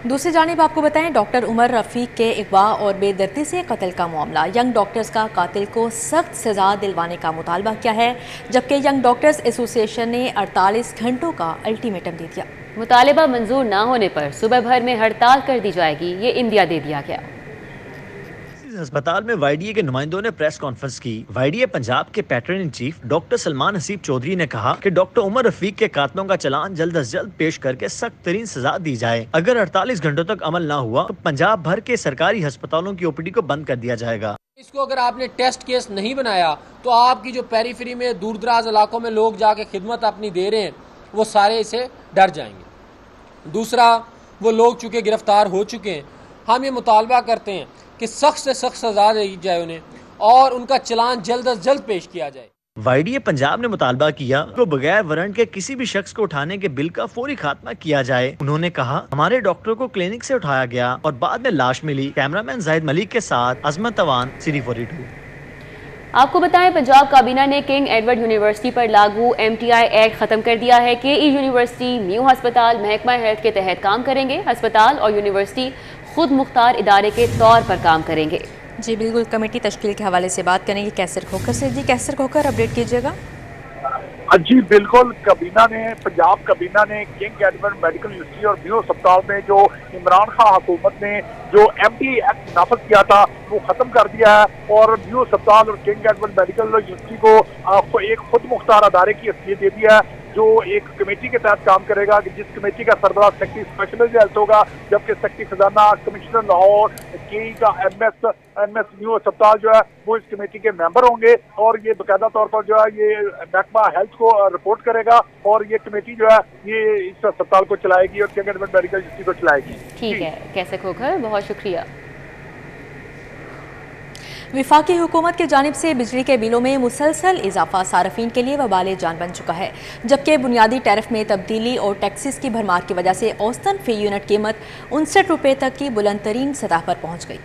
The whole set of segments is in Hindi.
दूसरी जानिब आपको बताएं, डॉक्टर उमर रफीक के अगवा और बेदर्दी से कत्ल का मामला। यंग डॉक्टर्स का कातिल को सख्त सजा दिलवाने का मुतालबा किया है, जबकि यंग डॉक्टर्स एसोसिएशन ने 48 घंटों का अल्टीमेटम दे दिया। मुतालिबा मंजूर ना होने पर सुबह भर में हड़ताल कर दी जाएगी, ये इंदिया दे दिया गया। अस्पताल में वाईडीए के नुमाइंदों ने प्रेस कॉन्फ्रेंस की। वाईडीए पंजाब के patron in chief doctor Salman Haseeb Chaudhry ने कहा कि डॉक्टर उमर रफीक के कातलों का चालान जल्द अज जल्द पेश करके सख्त तरीन सजा दी जाए। अगर 48 घंटों तक अमल न हुआ तो पंजाब भर के सरकारी अस्पतालों की ओपीडी को बंद कर दिया जाएगा। इसको अगर आपने टेस्ट केस नहीं बनाया तो आपकी जो पेरीफेरी में दूर दराज इलाकों में लोग जाके खिदमत अपनी दे रहे हैं वो सारे इसे डर जाएंगे। दूसरा, वो लोग चूंकि गिरफ्तार हो चुके हैं, हम ये मुतालबा करते हैं कि सख्त से सख्त सजा दी जाए उन्हें और उनका चालान जल्द अज जल्द पेश किया जाए। वाईडीए पंजाब ने मुतालबा किया तो बगैर वारंट के किसी भी शख्स को उठाने के बिल का फौरी खात्मा किया जाए। उन्होंने कहा, हमारे डॉक्टरों को क्लिनिक से उठाया गया और बाद में लाश मिली। कैमरामैन जाहिद मलिक के साथ अजमत तवान, सिटी 42। आपको बताएं, पंजाब काबीना ने किंग एडवर्ड यूनिवर्सिटी पर लागू MTI एक्ट खत्म कर दिया है। KE यूनिवर्सिटी, न्यू अस्पताल महकमा हेल्थ के तहत काम करेंगे। अस्पताल और यूनिवर्सिटी खुद मुख्तार इदारे के तौर पर काम करेंगे। जी बिल्कुल, कमेटी तश्कील के हवाले से बात करेंगे कैसर खोकर से। जी कैसर खोकर, अपडेट कीजिएगा। जी बिल्कुल, पंजाब काबीना ने किंग एडवर्ड मेडिकल यूनिवर्सिटी और न्यू अस्पताल में जो इमरान खान हुकूमत ने जो MTI एक्ट नाफज किया था वो खत्म कर दिया है और न्यू अस्पताल और किंग एडवर्ड मेडिकल यूनिवर्सिटी को एक खुद मुख्तार अदारे की हैसियत दे दिया है, जो एक कमेटी के तहत काम करेगा, कि जिस कमेटी का सरबराह सेक्रेटरी स्पेशलिस्ट हेल्थ होगा, जबकि सेक्रेटरी खजाना, कमिश्नर लाहौर, KE का MS न्यू अस्पताल जो है वो इस कमेटी के मेंबर होंगे और ये बाकायदा तौर पर जो है ये महकमा हेल्थ को रिपोर्ट करेगा और ये कमेटी जो है ये इस अस्पताल को चलाएगी और किंग एडवर्ड मेडिकल यूनिवर्सिटी को चलाएगी। ठीक है कैसे खोकर, बहुत शुक्रिया। विफाकी हुकूमत की जानिब से बिजली के बिलों में मुसलसल इजाफा सार्फिन के लिए वबाल जान बन चुका है, जबकि बुनियादी टैरिफ में तब्दीली और टैक्सेस की भरमार की वजह से औसतन फी यूनिट कीमत 59 रुपये तक की बुलंद तरीन सतह पर पहुँच गई।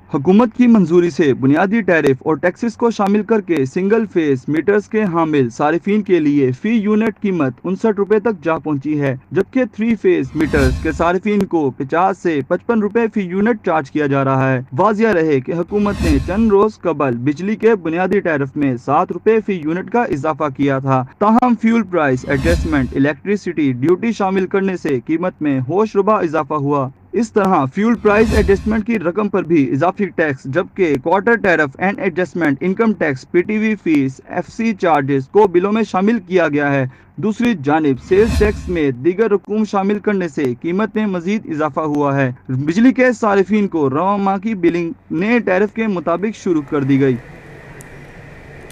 हुकूमत की मंजूरी से बुनियादी टैरिफ और टैक्सेस को शामिल करके सिंगल फेस मीटर्स के हामिल सारिफिन के लिए फी यूनिट कीमत 59 रुपए तक जा पहुंची है, जबकि 3 फेस मीटर्स के सारिफिन को 50 से 55 रुपए फी यूनिट चार्ज किया जा रहा है। वाजिया रहे कि हुकूमत ने चंद रोज कबल बिजली के बुनियादी टैरिफ में 7 रुपए फी यूनिट का इजाफा किया था, ताहम fuel price adjustment, electricity duty शामिल करने से कीमत में होशरुबा इजाफा हुआ। इस तरह फ्यूल प्राइस एडजस्टमेंट की रकम पर भी इजाफी टैक्स, जबकि quarter tariff and adjustment, income tax, PTV fees, FC charges को बिलों में शामिल किया गया है। दूसरी जानिब सेल्स टैक्स में दीगर रकूम शामिल करने से कीमत में मजीद इजाफा हुआ है। बिजली के सारिफिन को रवा माह की बिलिंग नए टैरिफ के मुताबिक शुरू कर दी गई।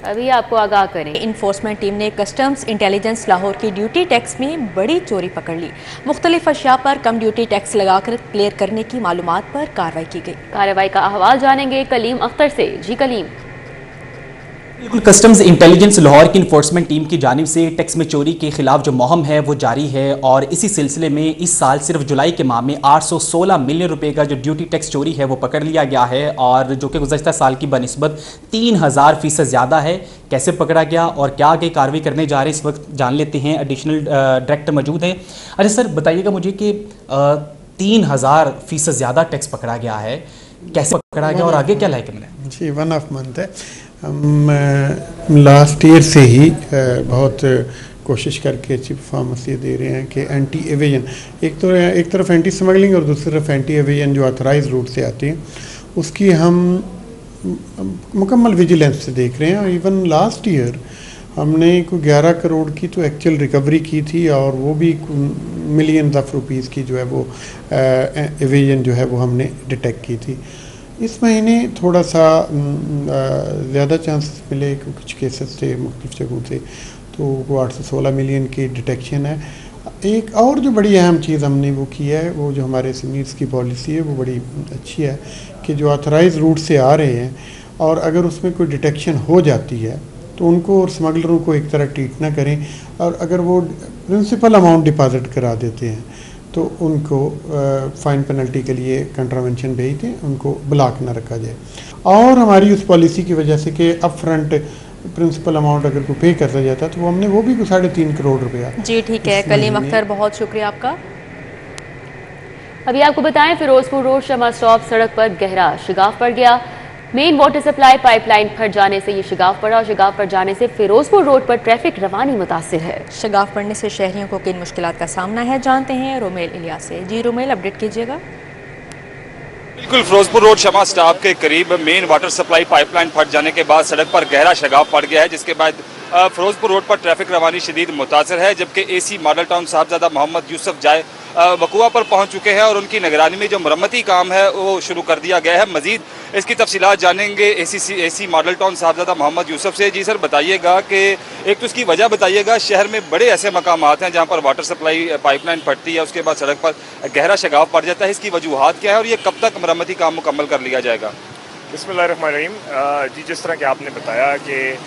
अभी आपको आगाह करें, इन्फोर्समेंट टीम ने कस्टम्स इंटेलिजेंस लाहौर की ड्यूटी टैक्स में बड़ी चोरी पकड़ ली। मुख्तलिफ अशिया पर कम ड्यूटी टैक्स लगाकर क्लियर करने की मालूमात पर कार्रवाई की गई। कार्रवाई का अहवाल जानेंगे कलीम अख्तर से। जी कलीम। बिल्कुल, कस्टम्स इंटेलिजेंस लाहौर की इन्फोर्समेंट टीम की जानिब से टैक्स में चोरी के खिलाफ जो मुहिम है वो जारी है और इसी सिलसिले में इस साल सिर्फ जुलाई के माह में 816 मिलियन रुपए का जो ड्यूटी टैक्स चोरी है वो पकड़ लिया गया है और जो कि गुज़श्ता साल की बनिस्बत 3000% ज़्यादा है। कैसे पकड़ा गया और क्या आगे कार्रवाई करने जा रहे हैं इस वक्त जान लेते हैं। एडिशनल डायरेक्टर मौजूद है। अच्छा सर, बताइएगा मुझे कि 3000% ज़्यादा टैक्स पकड़ा गया है, कैसे पकड़ा गया और आगे क्या लायक है? जी, 1 ऑफ मंथ है। हम लास्ट ईयर से ही बहुत कोशिश करके चीफ परफॉर्मेंस ये दे रहे हैं कि एंटी एविजन, एक तरफ एंटी स्मगलिंग और दूसरी तरफ एंटी एविजन जो ऑथराइज रूट से आती है उसकी हम मुकम्मल विजिलेंस से देख रहे हैं। और इवन लास्ट ईयर हमने कोई 11 करोड़ की तो एक्चुअल रिकवरी की थी और वो भी मिलियंस ऑफ रुपीज़ की जो है वो एविजन जो है वो हमने डिटेक्ट की थी। इस महीने थोड़ा सा ज़्यादा चांसेस मिले, कुछ केसेस थे मुख्तलिफ जगहों से, तो वो 816 मिलियन की डिटेक्शन है। एक और जो बड़ी अहम चीज़ हमने वो की है, वो जो हमारे SMEs की पॉलिसी है वो बड़ी अच्छी है कि जो ऑथराइज रूट से आ रहे हैं और अगर उसमें कोई डिटेक्शन हो जाती है तो उनको और स्मगलरों को एक तरह ट्रीट ना करें और अगर वो प्रिंसिपल अमाउंट डिपॉजिट करा देते हैं तो उनको फ़ाइन पेनल्टी के लिए कंट्रावेंशन भेज दें, उनको ब्लॉक ना रखा जाए। और हमारी उस पॉलिसी की वजह से कि अप फ्रंट प्रिंसिपल अमाउंट अगर को पे करता जाता तो हमने वो भी 3.5 करोड़ रुपया। जी ठीक है कलीम अख्तर, बहुत शुक्रिया आपका। अभी आपको बताएं, फिरोजपुर रोड शमा स्टॉप सड़क पर गहरा शिगाफ पड़ गया। मेन वाटर सप्लाई पाइपलाइन फट जाने से ये शिगाफ पड़ा और शिगाफ पड़ जाने से फिरोजपुर रोड पर ट्रैफिक रवानी मुतासिर है। शिगाफ पड़ने से शहरियों को किन मुश्किलात का सामना है, जानते हैं रोमेल इलियास से। जी रोमेल, अपडेट कीजिएगा। बिल्कुल, फिरोजपुर रोड शमा स्टॉप के करीब मेन वाटर सप्लाई पाइपलाइन फट जाने के बाद सड़क पर गहरा शिगाफ पड़ गया है, जिसके बाद फिरोजपुर रोड पर ट्रैफिक रवानी शदीद मुतासर है। जबकि AC model town Sahibzada Mohammad Yousuf जाए वकुआ पर पहुंच चुके हैं और उनकी निगरानी में जो मरम्मती काम है वो शुरू कर दिया गया है। मजीद इसकी तफसीलात जानेंगे AC model town Sahibzada Mohammad Yousuf से। जी सर, बताइएगा कि एक तो इसकी वजह बताइएगा, शहर में बड़े ऐसे मकामात हैं जहाँ पर वाटर सप्लाई पाइपलाइन फटती है, उसके बाद सड़क पर गहरा शिगाफ पड़ जाता है, इसकी वजूहात क्या है और ये कब तक मरम्मती काम मुकम्मल कर लिया जाएगा? बिस्मिल्लाहिर्रहमानिर्रहीम। जी, जिस तरह कि आपने बताया कि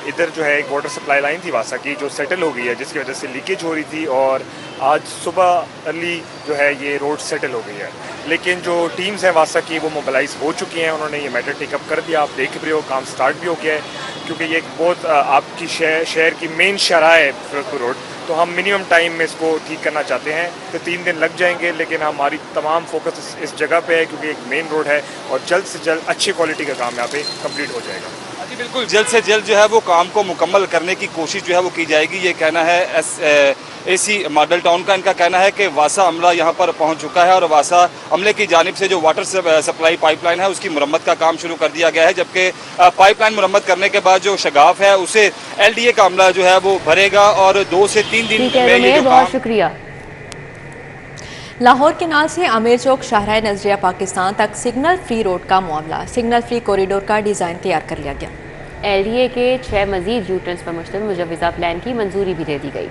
इधर जो है एक वाटर सप्लाई लाइन थी वासा की, जो सेटल हो गई है, जिसकी वजह से लीकेज हो रही थी और आज सुबह अर्ली जो है ये रोड सेटल हो गई है। लेकिन जो टीम्स हैं वासा की वो मोबिलाइज हो चुकी हैं, उन्होंने ये मैटर टेकअप कर दिया। आप देख रहे हो काम स्टार्ट भी हो गया है, क्योंकि ये एक बहुत आपकी शहर की मेन शहरा है फिरोजपुर रोड, तो हम मिनिमम टाइम में इसको ठीक करना चाहते हैं। तो 3 दिन लग जाएंगे, लेकिन हमारी तमाम फोकस इस जगह पे है क्योंकि एक मेन रोड है और जल्द से जल्द अच्छी क्वालिटी का काम यहाँ पे कंप्लीट हो जाएगा। जी बिल्कुल, जल्द से जल्द जो है वो काम को मुकम्मल करने की कोशिश जो है वो की जाएगी, ये कहना है एसी मॉडल टाउन का। इनका कहना है कि वासा अमला यहाँ पर पहुँच चुका है और वासा अमले की जानिब से जो वाटर सप्लाई पाइपलाइन है उसकी मुरम्मत का काम शुरू कर दिया गया है। जबकि पाइपलाइन मुरम्मत करने के बाद जो शगाफ है उसे LDA का अमला जो है वो भरेगा और 2 से 3 दिन में ये जो बहुत शुक्रिया। लाहौर केनाल से आमिर चौक शाहराह नजरिया पाकिस्तान तक सिग्नल फ्री रोड का मामला, सिग्नल फ्री कॉरिडोर का डिज़ाइन तैयार कर लिया गया। LDA के 6 मजीद यूटर्न्स पर मुश्तमिल मुजव्वज़ा प्लान की मंजूरी भी दे दी गई।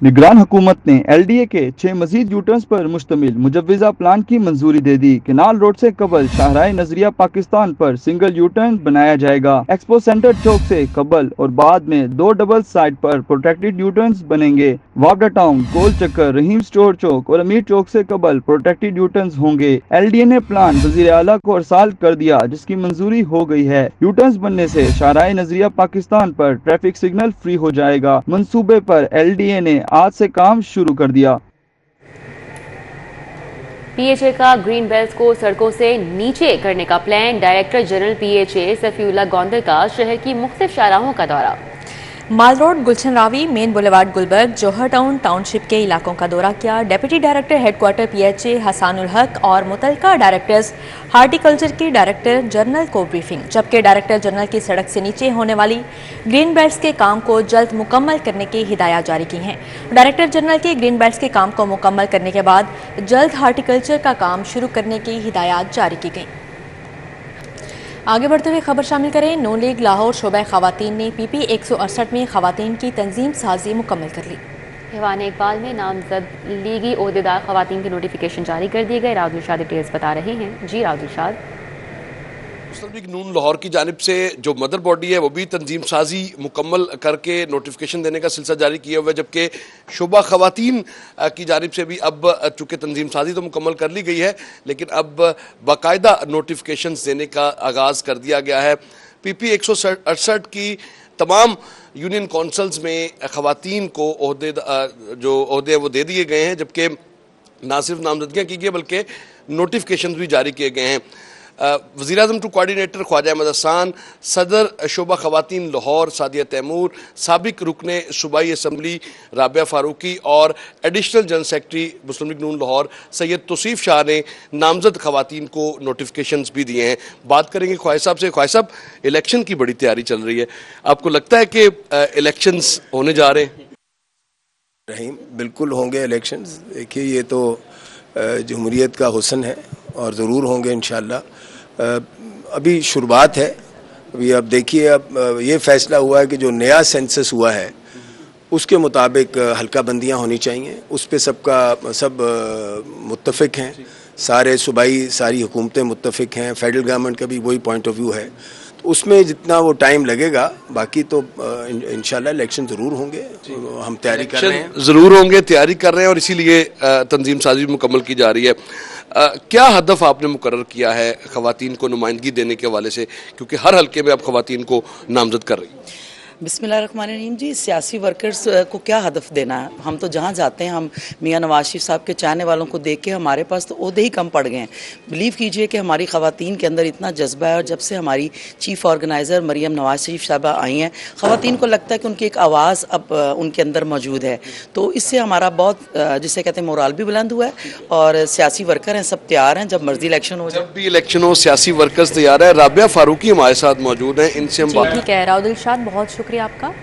निगरान हुकूमत ने LDA के 6 मजीद यूटर्न्स पर मुश्तमिल मुजव्वज़ा प्लान की मंजूरी दे दी। केनाल रोड से कबल शाहराह नजरिया पाकिस्तान पर सिंगल यूटर्न बनाया जाएगा। एक्सपो सेंटर चौक से कबल और बाद में 2 डबल साइड पर प्रोटेक्टेड यूटर्न्स बनेंगे। वापडा टाउन, गोल चक्कर, रहीम स्टोर चौक और अमीर चौक से कबल प्रोटेक्टेड यूटर्न्स होंगे। LDA ने प्लान वज़ीर आला को अरसाल कर दिया, जिसकी मंजूरी हो गई है। यूटर्न्स बनने से शाहराह नजरिया पाकिस्तान पर ट्रैफिक सिग्नल फ्री हो जाएगा। मंसूबे पर LDA ने आज से काम शुरू कर दिया। PHA का ग्रीन बेल्ट को सड़कों से नीचे करने का plan, director general PHA Safiullah Gondal का शहर की मुख्तलिफ शाहराहों का दौरा। माल रोड, गुलशन रावी, मेन बुलेवार्ड गुलबर्ग, जौहर टाउन टाउनशिप के इलाकों का दौरा किया। डिप्टी डायरेक्टर हेडक्वार्टर PHA हसानुल हक और मुतलका डायरेक्टर्स हार्टिकल्चर की डायरेक्टर जनरल को ब्रीफिंग। जबकि डायरेक्टर जनरल की सड़क से नीचे होने वाली ग्रीन बेल्ट्स के काम को जल्द मुकम्मल करने की हिदायत जारी की हैं। डायरेक्टर जनरल के ग्रीन बेल्ट्स के काम को मुकम्मल करने के बाद जल्द हार्टिकल्चर का काम शुरू करने की हिदायत जारी की गई। आगे बढ़ते हुए खबर शामिल करें। नून लीग लाहौर शोबा खवातीन ने PP 168 में खवातीन की तंजीम साजी मुकम्मल कर ली। ईवान इकबाल में नामजद लीगी ओहदेदार खवातीन के नोटिफिकेशन जारी कर दिए गए। राउद इरशाद डिटेल्स बता रहे हैं। जी राउद इरशाद। मुस्लिम लीग नून लाहौर की जानिब से जो मदर बॉडी है वो भी तंजीम साजी मुकम्मल करके नोटिफिकेशन देने का सिलसिला जारी किया हुआ है, जबकि शोबा खवातीन की जानिब से भी अब चूँकि तंजीम साजी तो मुकम्मल कर ली गई है, लेकिन अब बाकायदा नोटिफिकेशन देने का आगाज़ कर दिया गया है। PP 168 की तमाम यूनियन कौंसल्स में खवातीन को जो ओहदे वो दे दिए गए हैं, जबकि ना सिर्फ नामजदगियाँ की गई बल्कि नोटिफिकेशन भी जारी किए गए हैं। वज़ीर-ए-आज़म टू कोऑर्डिनेटर ख्वाजा अहमद हसन, सदर शोबा खवातीन लाहौर सादिया तैमूर, साबिक रुकने सूबाई असम्बली राबिया फारूकी और एडिशनल जनरल सेक्रेटरी मुस्लिम लीग नून लाहौर सैयद तौसीफ शाह ने नामजद खवातीन को नोटिफिकेशंस भी दिए हैं। बात करेंगे ख्वाजा साहब से। ख्वाजा साहब, इलेक्शन की बड़ी तैयारी चल रही है, आपको लगता है कि इलेक्शंस होने जा रहे हैं? रहीम, बिल्कुल होंगे इलेक्शंस। देखिए, ये तो जमहूरियत का हुस्न है और ज़रूर होंगे इंशाअल्लाह। अभी शुरुआत है। अभी अब देखिए, अब ये फैसला हुआ है कि जो नया सेंसस हुआ है उसके मुताबिक हल्का बंदियाँ होनी चाहिए। उस पर सब मुत्तफिक हैं, सारे सूबाई सारी हुकूमतें मुत्तफिक हैं, फेडरल गवर्नमेंट का भी वही पॉइंट ऑफ व्यू है। तो उसमें जितना वो टाइम लगेगा, बाकी तो इंशाल्लाह इलेक्शन ज़रूर होंगे। हम तैयारी कर रहे हैं, ज़रूर होंगे, तैयारी कर रहे हैं और इसीलिए तंजीम साजी मुकम्मल की जा रही है। क्या हदफ आपने मुकर्रर किया है खवातीन को नुमाइंदगी देने के हवाले से, क्योंकि हर हल्के में आप खवातीन को नामजद कर रही हैं? बिस्मिल्लाहिर्रहमानिर्रहीम जी, सियासी वर्कर्स को क्या हदफ देना है। हम तो जहाँ जाते हैं, हम मियां नवाज शरीफ साहब के चाहने वालों को देख के हमारे पास तो ओहदे ही कम पड़ गए हैं। बिलीव कीजिए कि हमारी ख़वातीन के अंदर इतना जज्बा है, और जब से हमारी चीफ़ ऑर्गेनाइज़र मरियम नवाज शरीफ साहबा आई हैं, ख़वातीन को लगता है कि उनकी एक आवाज़ अब उनके अंदर मौजूद है। तो इससे हमारा बहुत जिसे कहते हैं मोराल भी बुलंद हुआ है, और सियासी वर्कर हैं, सब तैयार हैं, जब मर्जी इलेक्शन हो जाए। जब भी इलेक्शन हो सियासी वर्कर्स तैयार है। राबिया फारूकी हमारे साथ मौजूद हैं, इनसे हम बात। ठीक है, राउद दिलशाद, बहुत शुक्रिया आपका।